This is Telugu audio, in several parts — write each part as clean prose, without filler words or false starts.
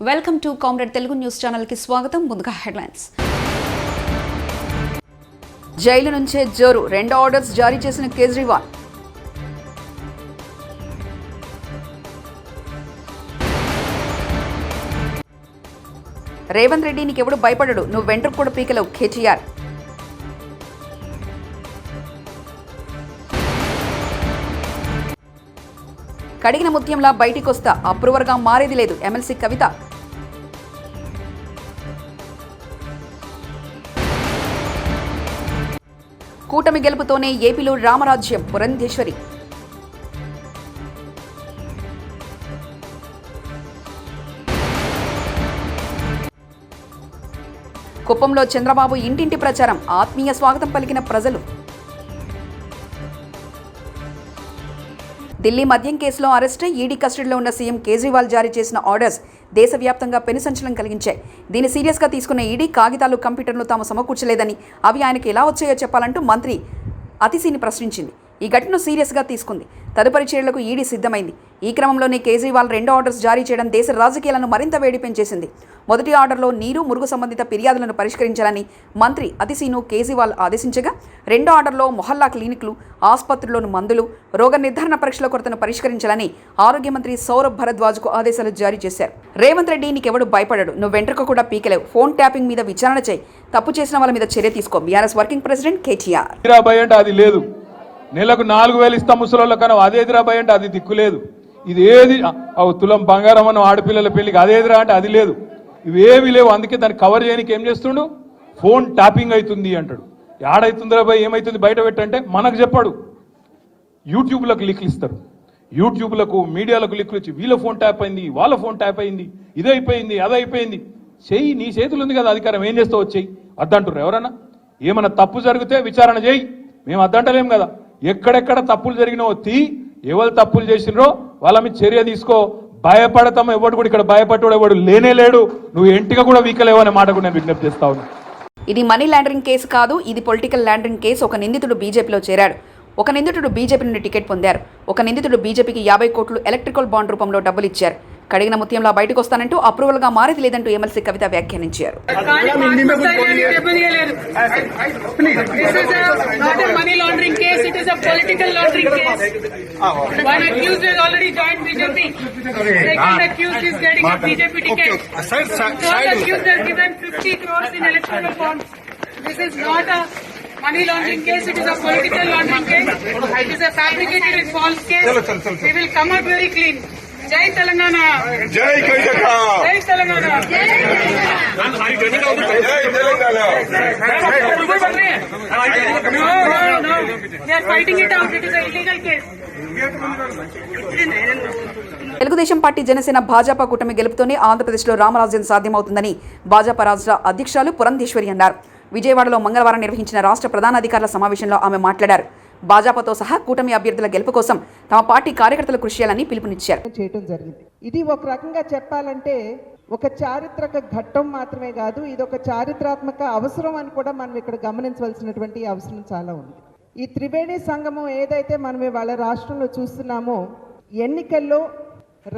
Welcome to comrade Telugu news channel కి స్వాగతం. ముందుగా హెడ్లైన్స్. జైలు నుంచే జోరు, 2 ఆర్డర్స్ జారీ చేసిన కేజ్రీవాల్. రేవంత్ రెడ్డి నీకెవడు భయపడడు, నువ్వు వెంట్రుకు కూడా పీకలేవు కేటీఆర్. కడిగిన ముత్యంలా బయటికొస్తా, అప్రూవర్గా మారేది లేదు ఎమ్మెల్సీ కవిత. కూటమి గెలుపుతోనే ఏపీలో రామరాజ్యం, పురంధేశ్వరి. కుప్పంలో చంద్రబాబు ఇంటింటి ప్రచారం, ఆత్మీయ స్వాగతం పలికిన ప్రజలు. ఢిల్లీ మద్యం కేసులో అరెస్టై ఈడీ కస్టడీలో ఉన్న సీఎం కేజ్రీవాల్ జారీ చేసిన ఆర్డర్స్ దేశవ్యాప్తంగా పెనుసంచలనం కలిగించాయి. దీన్ని సీరియస్గా తీసుకున్న ఈడీ కాగితాలు, కంప్యూటర్లు తాము సమకూర్చలేదని, అవి ఆయనకి ఎలా వచ్చాయో చెప్పాలంటూ మంత్రి అతిశీని ప్రశ్నించింది. ఈ ఘటనను సీరియస్గా తీసుకుంది. తదుపరి చర్యలకు ఈడీ సిద్ధమైంది. ఈ క్రమంలోనే కేజ్రీవాల్ 2 ఆర్డర్స్ జారీ చేయడం దేశ రాజకీయాలను మరింత వేడి పెంచేసింది. మొదటి ఆర్డర్లో నీరు, మురుగు సంబంధిత ఫిర్యాదులను పరిష్కరించాలని మంత్రి అతిశీను కేజ్రీవాల్ ఆదేశించగా, 2 ఆర్డర్లో మొహల్లా క్లినిక్లు, ఆసుపత్రుల్లోని మందులు, రోగ నిర్ధారణ పరీక్షల కొరతను పరిష్కరించాలని ఆరోగ్య మంత్రి సౌరభ్ భరద్వాజ్కు ఆదేశాలు జారీ చేశారు. రేవంత్ రెడ్డి నీకెవడు భయపడడు, నువ్వు వెంట్రుక కూడా పీకలేవు, ఫోన్ ట్యాపింగ్ మీద విచారణ చేయి, తప్పు చేసిన వాళ్ళ మీద చర్య తీసుకో. BRS working president KTR. అది లేదు, నెలకు 4,000 ఇస్తాం ముసలోళ్ళకన్నా, అదేదిరా భయ అంటే అది దిక్కులేదు. ఇది ఏది తులం బంగారం అన్న ఆడపిల్లల పెళ్లికి అదేదిరా అంటే అది లేదు. ఇవేవి లేవు. అందుకే దాన్ని కవర్ చేయడానికి ఏం చేస్తుండు, ఫోన్ ట్యాపింగ్ అవుతుంది అంటాడు. ఆడవుతుందిరా భయ, ఏమవుతుంది బయట పెట్టంటే మనకు చెప్పాడు. యూట్యూబ్లకు లింకులు ఇస్తారు, యూట్యూబ్లకు మీడియాలకు లింకులు ఇచ్చి వీళ్ళ ఫోన్ ట్యాప్ అయింది, వాళ్ళ ఫోన్ ట్యాప్ అయింది, ఇదైపోయింది, అదైపోయింది. చెయ్యి, నీ చేతులు ఉంది కదా అధికారం, ఏం చేస్తావు వచ్చేయి అద్దంటారు. ఎవరన్నా ఏమన్నా తప్పు జరిగితే విచారణ చేయి, మేము అద్దంటలేం కదా. ఎక్కడెక్కడ తప్పులు జరిగినావో తీ, ఎవరు తప్పులు చేసినరో వాళ్ళ మీద చర్య తీసుకో. భయపడతాం, ఎవడు కూడా ఇక్కడ భయపడ్డాడు ఎవడు లేనే లేడు. నువ్వు ఎంటిగా కూడా వీకలేవు అనే మాట కూడా నేను విజ్ఞప్తి చేస్తా ఉన్నా. ఇది మనీ లాండరింగ్ కేసు కాదు, ఇది పొలిటికల్ లాండరింగ్ కేసు. ఒక నిందితుడు బీజేపీలో చేరాడు, ఒక నిందితుడు బీజేపీ నుండి టికెట్ పొందారు, ఒక నిందితుడు బీజేపీకి 50 కోట్లు ఎలక్ట్రికల్ బాండ్ రూపంలో డబ్బులు ఇచ్చారు. కడిగిన ముత్యంలా బయటకు వస్తానంటూ అప్రూవల్గా మారేది లేదంటూ ఎమ్మెల్సీ కవిత వ్యాఖ్యానించారు. Money laundering case, it is a political laundering case, it is a fabricated and false case. We will come out very clean. Jai Telangana. Jai Karnataka. Jai Telangana. Jai Telangana. No. They are fighting it out. It is an illegal case. Telugu Desam party, Janasena, Bhajapa కూటమి గెలుపుతోనే ఆంధ్రప్రదేశ్లో రామరాజ్యం సాధ్యమవుతుందని భాజపా రాష్ట్ర అధ్యక్షురాలు పురంధేశ్వరి అన్నారు. విజయవాడలో మంగళవారం నిర్వహించిన రాష్ట్ర ప్రధాన అధికారుల సమావేశంలో ఆమె మాట్లాడారు. భాజపాతో సహా కూటమి అభ్యర్థుల గెలుపు కోసం తమ పార్టీ కార్యకర్తలు కృషి చేయాలని పిలుపునిచ్చారు. చేయడం జరిగింది. ఇది ఒక రకంగా చెప్పాలంటే ఒక చారిత్రక ఘట్టం మాత్రమే కాదు, ఇది ఒక చారిత్రాత్మక అవసరం అని కూడా మనం ఇక్కడ గమనించవలసినటువంటి అవసరం చాలా ఉంది. ఈ త్రివేణి సంగమం ఏదైతే మనం ఇవాళ రాష్ట్రంలో చూస్తున్నామో, ఎన్నికల్లో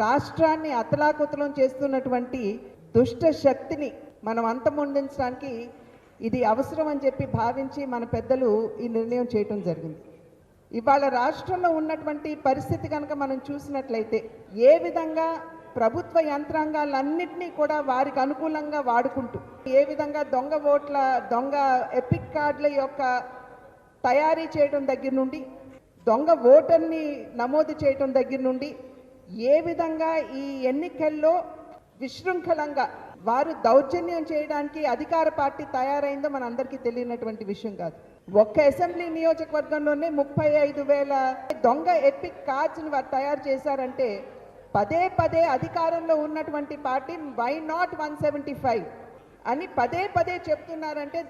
రాష్ట్రాన్ని అతలాకుతలం చేస్తున్నటువంటి దుష్ట శక్తిని మనం అంతమొందించడానికి ఇది అవసరం అని చెప్పి భావించి మన పెద్దలు ఈ నిర్ణయం చేయటం జరిగింది. ఇవాళ రాష్ట్రంలో ఉన్నటువంటి పరిస్థితి కనుక మనం చూసినట్లయితే, ఏ విధంగా ప్రభుత్వ యంత్రాంగాలన్నింటినీ కూడా వారికి అనుకూలంగా వాడుకుంటూ, ఏ విధంగా దొంగ ఓట్ల, దొంగ ఎపిక్ కార్డుల యొక్క తయారీ చేయడం దగ్గర నుండి, దొంగ ఓటర్ని నమోదు చేయడం దగ్గర నుండి, ఏ విధంగా ఈ ఎన్నికల్లో విశృంఖలంగా వారు దౌర్జన్యం చేయడానికి అధికార పార్టీ తయారైందో మన అందరికీ తెలియనటువంటి విషయం కాదు. ఒక్క అసెంబ్లీ నియోజకవర్గంలోనే 35,000 దొంగ ఎపిక్ కార్డ్స్ని వారు తయారు చేశారంటే, పదే అధికారంలో ఉన్నటువంటి పార్టీ వై నాట్ 175 అని పదే చెప్తున్నారంటే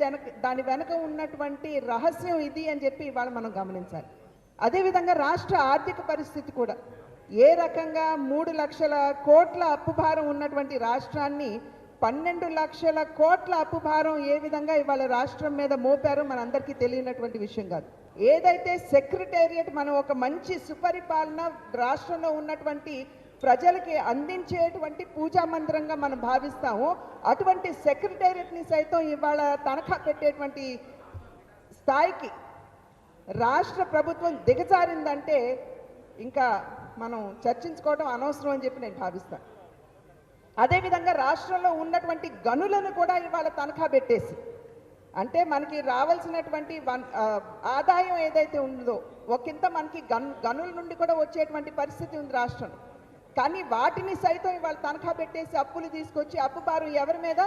దాని వెనక ఉన్నటువంటి రహస్యం ఇది అని చెప్పి ఇవాళ మనం గమనించాలి. అదేవిధంగా రాష్ట్ర ఆర్థిక పరిస్థితి కూడా, ఏ రకంగా 3 లక్షల కోట్ల అప్పు భారం ఉన్నటువంటి రాష్ట్రాన్ని 12 లక్షల కోట్ల అప్పు భారం ఏ విధంగా ఇవాళ రాష్ట్రం మీద మోపారో మనందరికీ తెలియనటువంటి విషయం కాదు. ఏదైతే సెక్రటేరియట్ మనం ఒక మంచి సుపరిపాలన రాష్ట్రంలో ఉన్నటువంటి ప్రజలకి అందించేటువంటి పూజా మందిరంగా మనం భావిస్తాము. అటువంటి సెక్రటేరియట్ని సైతం ఇవాళ తనఖా పెట్టేటువంటి స్థాయికి రాష్ట్ర ప్రభుత్వం దిగజారిందంటే ఇంకా మనం చర్చించుకోవడం అనవసరం అని చెప్పి నేను భావిస్తాను. అదేవిధంగా రాష్ట్రంలో ఉన్నటువంటి గనులను కూడా ఇవాళ తనఖా పెట్టేసి, అంటే మనకి రావాల్సినటువంటి ఆదాయం ఏదైతే ఉందో ఒకంత మనకి గనుల నుండి కూడా వచ్చేటువంటి పరిస్థితి ఉంది రాష్ట్రంలో. కానీ వాటిని సైతం ఇవాళ తనఖా పెట్టేసి అప్పులు తీసుకొచ్చి అప్పు భారం ఎవరి మీద,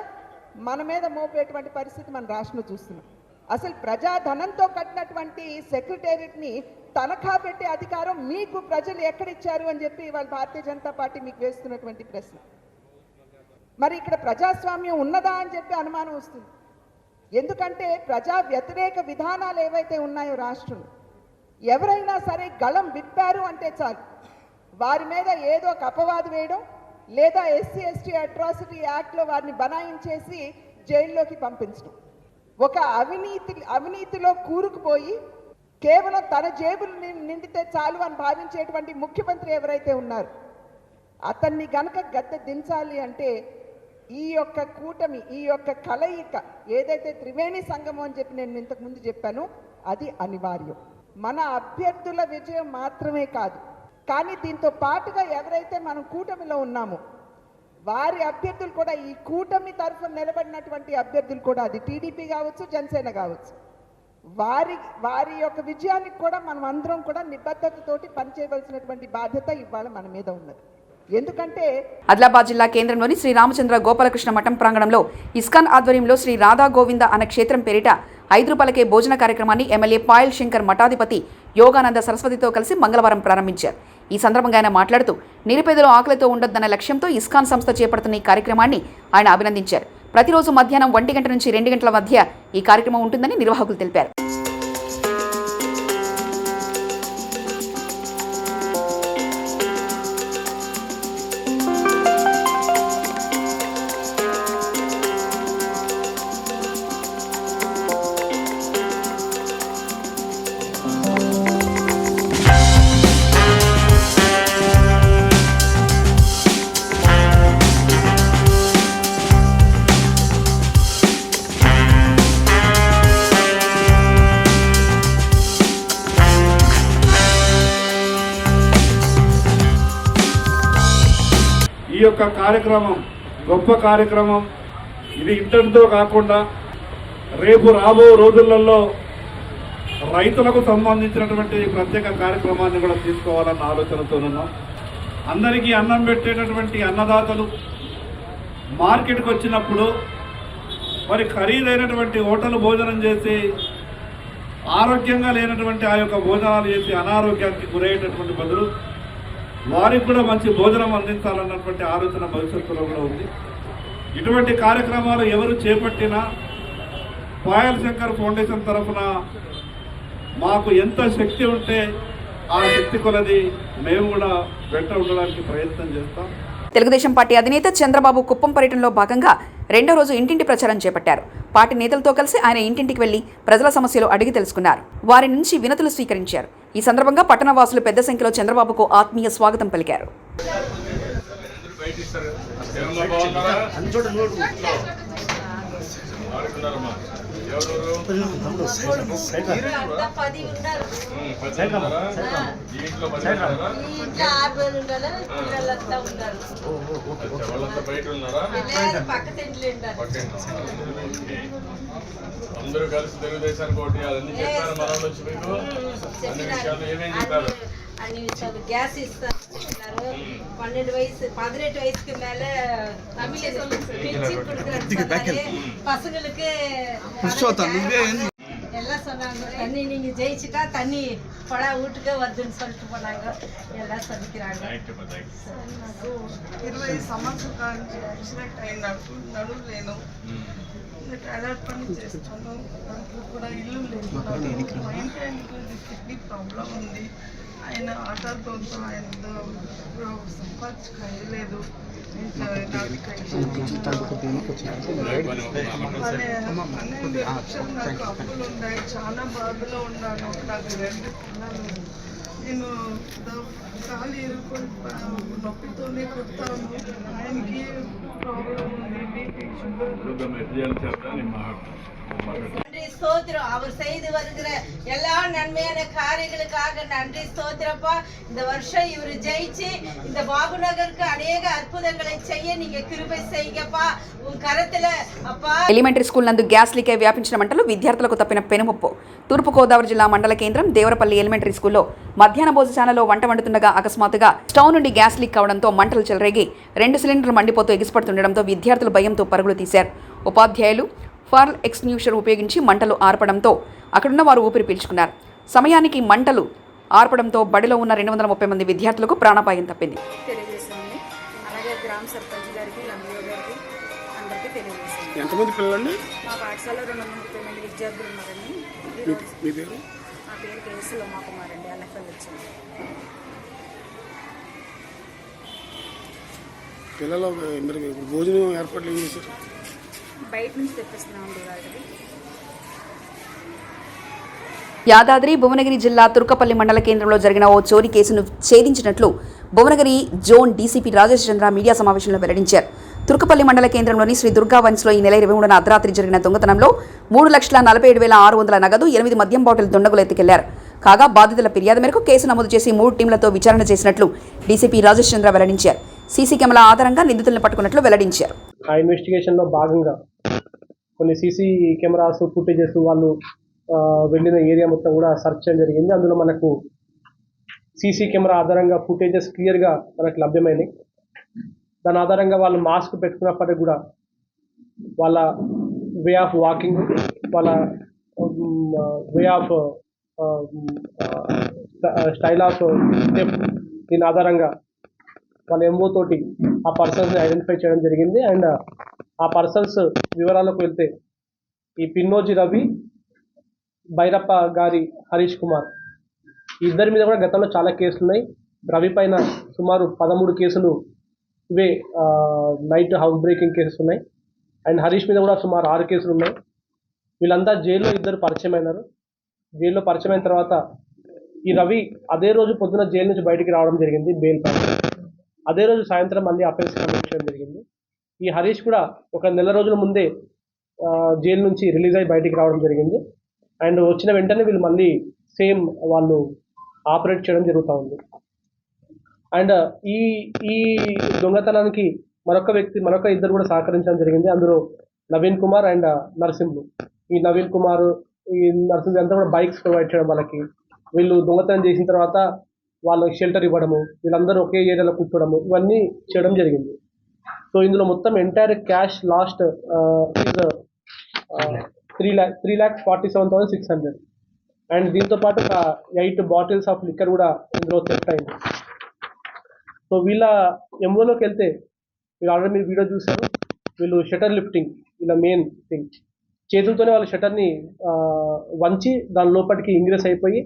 మన మీద మోపేటువంటి పరిస్థితి మన రాష్ట్రంలో చూస్తున్నాం. అసలు ప్రజాధనంతో కట్టినటువంటి సెక్రటేరియట్ని తనఖా పెట్టే అధికారం మీకు ప్రజలు ఎక్కడిచ్చారు అని చెప్పి ఇవాళ భారతీయ జనతా పార్టీ మీకు వేస్తున్నటువంటి ప్రశ్న. మరి ఇక్కడ ప్రజాస్వామ్యం ఉన్నదా అని చెప్పి అనుమానం వస్తుంది. ఎందుకంటే ప్రజా వ్యతిరేక విధానాలు ఏవైతే ఉన్నాయో రాష్ట్రంలో, ఎవరైనా సరే గళం విప్పారు అంటే చాలు వారి మీద ఏదో ఒక అపవాదు వేయడం, లేదా SC/ST అట్రాసిటీ యాక్ట్లో వారిని బనాయించేసి జైల్లోకి పంపించడం. ఒక అవినీతిలో కూరుకుపోయి కేవలం తన జేబులు నిండితే చాలు అని భావించేటువంటి ముఖ్యమంత్రి ఎవరైతే ఉన్నారు, అతన్ని గనక గద్దె దించాలి అంటే ఈ యొక్క కూటమి, ఈ యొక్క కలయిక ఏదైతే త్రివేణి సంగమం అని చెప్పి నేను ఇంతకుముందు చెప్పాను, అది అనివార్యం. మన అభ్యర్థుల విజయం మాత్రమే కాదు, కానీ దీంతో పాటుగా ఎవరైతే మనం కూటమిలో ఉన్నామో వారి అభ్యర్థులు కూడా, ఈ కూటమి తరఫున నిలబడినటువంటి అభ్యర్థులు కూడా, అది టీడీపీ కావచ్చు, జనసేన కావచ్చు, వారి యొక్క విజయానికి కూడా మనం అందరం కూడా నిబద్ధతతోటి పనిచేయవలసినటువంటి బాధ్యత ఇవాళ మన మీద ఉన్నది. ఎందుకంటే ఆదిలాబాద్ జిల్లా కేంద్రంలోని శ్రీ రామచంద్ర గోపాలకృష్ణ మఠం ప్రాంగణంలో ఇస్కాన్ ఆధ్వర్యంలో శ్రీ రాధా గోవింద అన్న క్షేత్రం పేరిట 5 రూపాయలకే భోజన కార్యక్రమాన్ని ఎమ్మెల్యే పాయల్ శంకర్ మఠాధిపతి యోగానంద సరస్వతితో కలిసి మంగళవారం ప్రారంభించారు. ఈ సందర్భంగా ఆయన మాట్లాడుతూ నిరుపేదలు ఆకలితో ఉండొద్దన్న లక్ష్యంతో ఇస్కాన్ సంస్థ చేపడుతున్న ఈ కార్యక్రమాన్ని ఆయన అభినందించారు. ప్రతిరోజు మధ్యాహ్నం 1 గంట నుంచి 2 గంటల మధ్య ఈ కార్యక్రమం ఉంటుందని నిర్వాహకులు తెలిపారు. ఈ యొక్క కార్యక్రమం గొప్ప కార్యక్రమం. ఇది ఇంతటితో కాకుండా రేపు రాబో రోజులలో రైతులకు సంబంధించినటువంటి ప్రత్యేక కార్యక్రమాన్ని కూడా తీసుకోవాలన్న ఆలోచనతో ఉన్నాం. అందరికీ అన్నం పెట్టేటటువంటి అన్నదాతలు మార్కెట్కి వచ్చినప్పుడు మరి ఖరీదైనటువంటి హోటల్ భోజనం చేసి ఆరోగ్యంగా లేనటువంటి ఆ యొక్క భోజనాలు చేసి అనారోగ్యానికి గురయ్యేటటువంటి బదులు వారికి కూడా మంచి భోజనం అందించాలన్నటువంటి ఆలోచన భవిష్యత్తులో కూడా ఉంది. ఇటువంటి కార్యక్రమాలు ఎవరు చేపట్టినా పాయల్ శంకర్ ఫౌండేషన్ తరఫున మాకు ఎంత శక్తి ఉంటే ఆ శక్తి కొలది మేము కూడా వెంట ఉండడానికి ప్రయత్నం చేస్తాం. తెలుగుదేశం పార్టీ అధినేత చంద్రబాబు కుప్పం పర్యటనలో భాగంగా 2వ రోజు ఇంటింటి ప్రచారం చేపట్టారు. పార్టీ నేతలతో కలిసి ఆయన ఇంటింటికి వెళ్లి ప్రజల సమస్యలు అడిగి తెలుసుకున్నారు. వారి నుంచి వినతులు స్వీకరించారు. ఈ సందర్భంగా పట్టణ వాసులు పెద్ద సంఖ్యలో చంద్రబాబుకు ఆత్మీయ స్వాగతం పలికారు. అందరూ కలిసి తెలుగుదేశానికి ఓటు వేయాలని చెప్పారు. మనం వచ్చి మీకు అన్ని విషయాలు ఏమేం చెప్పారు? అన్ని విషయాలు గ్యాస్ ఇస్తారు, 18 వయసుకి మేலே பசங்களுக்கு எல்லாம் சொன்னாங்க. தண்ணி நீங்க ஜெயிச்சுட்டா தண்ணி படா வீட்டுக்கே வருதுன்னு சொல்லிட்டு போனாங்க. எல்லாம் சொல்லிக்கிறாங்க. నాకు 20 సంవత్సరాల నుంచి యాక్సిడెంట్ అయిన నడుము లేను, టాయిలెట్ పని చేస్తాను, దాంట్లో కూడా ఇల్లు లేదు, మా ఇంటి కిడ్నీ ప్రాబ్లం ఉంది. ఆయన ఆటోతో ఆయన సంపాదించలేదు. నాకు అప్పులు ఉన్నాయి, చాలా బాధలో ఉన్నాను. నాకు 2 పిల్లలు, నేను కాలు ఇరుకొని నొప్పితోనే కొడతాను. ఆయనకి ప్రాబ్లం ఉంది, బీపీ, షుగర్. நன்றி ஸ்தோத்திரம். அவர் செய்து வருகிற எல்லா நன்மையான காரியங்களுக்காக நன்றி ஸ்தோத்திரப்பா. இந்த வருஷம் இவர் ஜெயிச்சு இந்த பாபுநகருக்கு அநேக அற்புதங்களை செய்ய நீங்க கிருபை செய்யுங்கப்பா. உன் கரத்துல அப்பா. ఎలిమెంటరీ స్కూల్ నందు గ్యాస్ లీక్ అయి వ్యాపించిన మంటలు విద్యార్థులకు తప్పిన పెనుముప్పు. తూర్పుగోదావరి జిల్లా మండల కేంద్రం దేవరపల్లి ఎలిమెంటరీ స్కూల్లో మధ్యాహ్న భోజనశాలలో వంట వండుతుండగా అకస్మాత్తుగా స్టవ్ నుండి గ్యాస్ లీక్ కావడంతో మంటలు చెలరేగి 2 సిలిండర్లు మండిపోతూ ఎగిసిపడుతుండడంతో విద్యార్థులు భయంతో పరుగులు తీశారు. ఉపాధ్యాయులు ఫైర్ ఎక్స్టింగ్విషర్ ఉపయోగించి మంటలు ఆర్పడంతో అక్కడున్న వారు ఊపిరి పీల్చుకున్నారు. సమయానికి మంటలు ఆర్పడంతో బడిలో ఉన్న 230 మంది విద్యార్థులకు ప్రాణాపాయం తప్పింది. తెలియజేస్తామండి. అలాగే గ్రామ సర్పంచ్ గారికి, లంబియో గారికి అందరికీ తెలియజేస్తాం. ఎంతమంది పిల్లలండి? మా పాఠశాలలో 230 మంది విద్యార్థులు ఉన్నారండి. మీ పేరు? నా పేరు కేఎస్ లోమాకుమార్ అండి. ఎల్ఎఫ్ఎల్ వచ్చింది. పిల్లలు మరి భోజనం ఏర్పాట్లు ఏం చేశారు? బయట నుంచి తెప్పిస్తున్నామండి వాళ్ళకి. యాదాద్రి భువనగిరి జిల్లా తుర్కపల్లి మండల కేంద్రంలో జరిగిన ఓ చోరీ కేసును ఛేదించినట్లు భువనగిరి జోన్ డీసీపీ రాజేష్ చంద్ర మీడియా సమావేశంలో వెల్లడించారు. తుర్కపల్లి మండల కేంద్రంలోని శ్రీ దుర్గా వన్స్లో ఈ నెల 23న అర్ధరాత్రి జరిగిన దొంగతనంలో 3,47,600 నగదు, 8 మద్యం బాటిల్ దుండగులు ఎత్తుకెళ్లారు. కాగా బాధితుల ఫిర్యాదు మేరకు కేసు నమోదు చేసి 3 టీంలతో విచారణ చేసినట్లు డీసీపీ రాజేష్ చంద్ర వెల్లడించారు. సీసీ కెమెరా ఆధారంగా నిందితులను పట్టుకున్నట్లు వెల్లడించారు. ఆ ఇన్వెస్టిగేషన్లో భాగంగా కొన్ని సీసీ కెమెరాస్ ఫుటేజెస్ వాళ్ళు వెళ్ళిన ఏరియా మొత్తం కూడా సెర్చ్ చేయడం జరిగింది. అందులో మనకు సీసీ కెమెరా ఆధారంగా ఫుటేజెస్ క్లియర్గా మనకు లభ్యమైనాయి. దాని ఆధారంగా వాళ్ళు మాస్క్ పెట్టుకున్నప్పటికీ కూడా వాళ్ళ వే ఆఫ్ వాకింగ్, వాళ్ళ way of style of step, దీని ఆధారంగా వాళ్ళ ఎంఓ తోటి ఆ పర్సన్స్ని ఐడెంటిఫై చేయడం జరిగింది. అండ్ ఆ పర్సన్స్ వివరాలకు వెళ్తే ఈ పిన్నోజి రవి, భైరప్ప గారి హరీష్ కుమార్, ఈ ఇద్దరి మీద కూడా గతంలో చాలా కేసులు ఉన్నాయి. రవి పైన సుమారు 13 కేసులు ఇవే నైట్ హౌస్ బ్రేకింగ్ కేసెస్ ఉన్నాయి. అండ్ హరీష్ మీద కూడా సుమారు 6 కేసులు ఉన్నాయి. వీళ్ళంతా జైల్లో ఇద్దరు పరిచయం అయినారు. జైల్లో పరిచయం అయిన తర్వాత ఈ రవి అదే రోజు పొద్దున జైలు నుంచి బయటికి రావడం జరిగింది బెయిల్ పైన. అదే రోజు సాయంత్రం మళ్ళీ అఫెన్స్ కమిట్ చేయడం జరిగింది. ఈ హరీష్ కూడా ఒక నెల రోజుల ముందే జైలు నుంచి రిలీజ్ అయ్యి బయటికి రావడం జరిగింది. అండ్ వచ్చిన వెంటనే వీళ్ళు మళ్ళీ సేమ్ వాళ్ళు ఆపరేట్ చేయడం జరుగుతూ ఉంది. అండ్ ఈ దొంగతనానికి మరొక ఇద్దరు కూడా సహకరించడం జరిగింది. అందులో నవీన్ కుమార్ అండ్ నరసింహులు. ఈ నవీన్ కుమార్, ఈ నరసింహులు అంతా కూడా బైక్స్ ప్రొవైడ్ చేయడం వాళ్ళకి. వీళ్ళు దొంగతనం చేసిన తర్వాత వాళ్ళకి షెల్టర్ ఇవ్వడము, వీళ్ళందరూ ఒకే ఏరియాలో కూర్చోవడము, ఇవన్నీ చేయడం జరిగింది. సో ఇందులో మొత్తం ఎంటైర్ క్యాష్ లాస్ట్ 3,47,600. అండ్ దీంతో పాటు ఒక 8 బాటిల్స్ ఆఫ్ లిక్కర్ కూడా ఇందులో థెఫ్ట్ అయింది. సో వీళ్ళ ఎంఓలోకి వెళ్తే మీరు ఆల్రెడీ మీరు వీడియో చూసారు. వీళ్ళు షటర్ లిఫ్టింగ్, వీళ్ళ మెయిన్ థింగ్. చేతులతోనే వాళ్ళు షటర్ని వంచి దాని లోపలికి ఇంగ్రెస్ అయిపోయి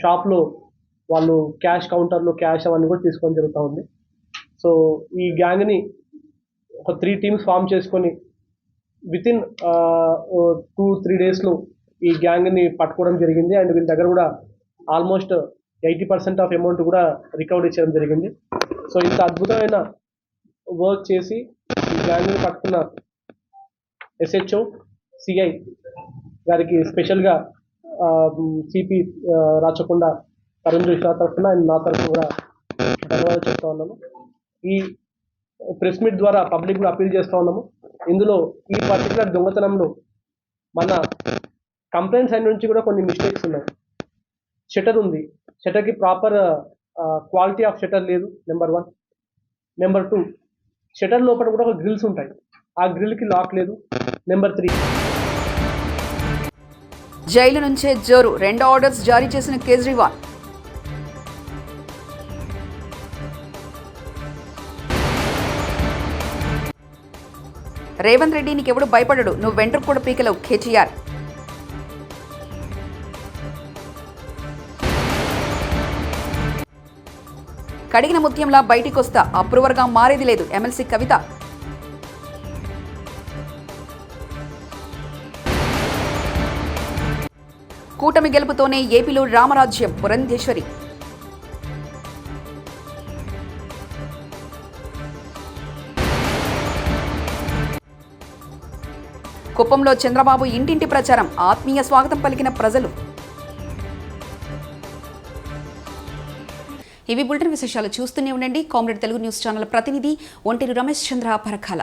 షాప్లో వాళ్ళు క్యాష్ కౌంటర్లో క్యాష్ అవన్నీ కూడా తీసుకోవడం జరుగుతూ ఉంది. సో ఈ గ్యాంగ్ని ఒక 3 టీమ్స్ ఫామ్ చేసుకొని వితిన్ 2-3 డేస్లో ఈ గ్యాంగ్ని పట్టుకోవడం జరిగింది. అండ్ వీళ్ళ దగ్గర కూడా ఆల్మోస్ట్ 80% ఆఫ్ అమౌంట్ కూడా రికవరీ చేయడం జరిగింది. సో ఇంత అద్భుతమైన వర్క్ చేసి ఈ గ్యాంగ్ని పట్టుకున్న ఎస్హెచ్ఓ, సిఐ గారికి స్పెషల్గా సిపి రాచకొండ తరుణ్ జోషి తరఫున అండ్ నా తరఫున కూడా ధన్యవాదాలు చెప్తా ఉన్నాము. ఈ ప్రెస్ మీట్ ద్వారా పబ్లిక్ కూడా అపీల్ చేస్తూ ఉన్నాము. ఇందులో ఈ పర్టికులర్ దొంగతనంలో మన కంప్లైంట్స్ అయిన నుంచి కూడా కొన్ని మిస్టేక్స్ ఉన్నాయి. షటర్ ఉంది, షటర్కి ప్రాపర్ క్వాలిటీ ఆఫ్ షటర్ లేదు, నెంబర్ 1. నెంబర్ 2, షటర్ లోపల కూడా ఒక గ్రిల్స్ ఉంటాయి, ఆ గ్రిల్కి లాక్ లేదు. నెంబర్ 3, జైలు నుంచే జోరు 2 ఆర్డర్స్ జారీ చేసిన కేజ్రీవాల్. రేవంత్ రెడ్డి నీకెవడు భయపడడు, నువ్వు వెంట్రుకు కూడా పీకలేవు కేటీఆర్. కడిగిన ముత్యంలా బయటికొస్తా, అప్రూవర్గా మారేది లేదు ఎమ్మెల్సీ కవిత. కూటమి గెలుపుతోనే ఏపీలో రామరాజ్యం పురంధేశ్వరి. కుప్పంలో చంద్రబాబు ఇంటింటి ప్రచారం, ఆత్మీయ స్వాగతం పలికిన ప్రజలు. ఇవి బులెటిన్ విశేషాలు. చూస్తూనే ఉండండి కామ్రేడ్ తెలుగు న్యూస్ ఛానల్ ప్రతినిధి ఒంటేరు రమేష్ చంద్ర పరకాల.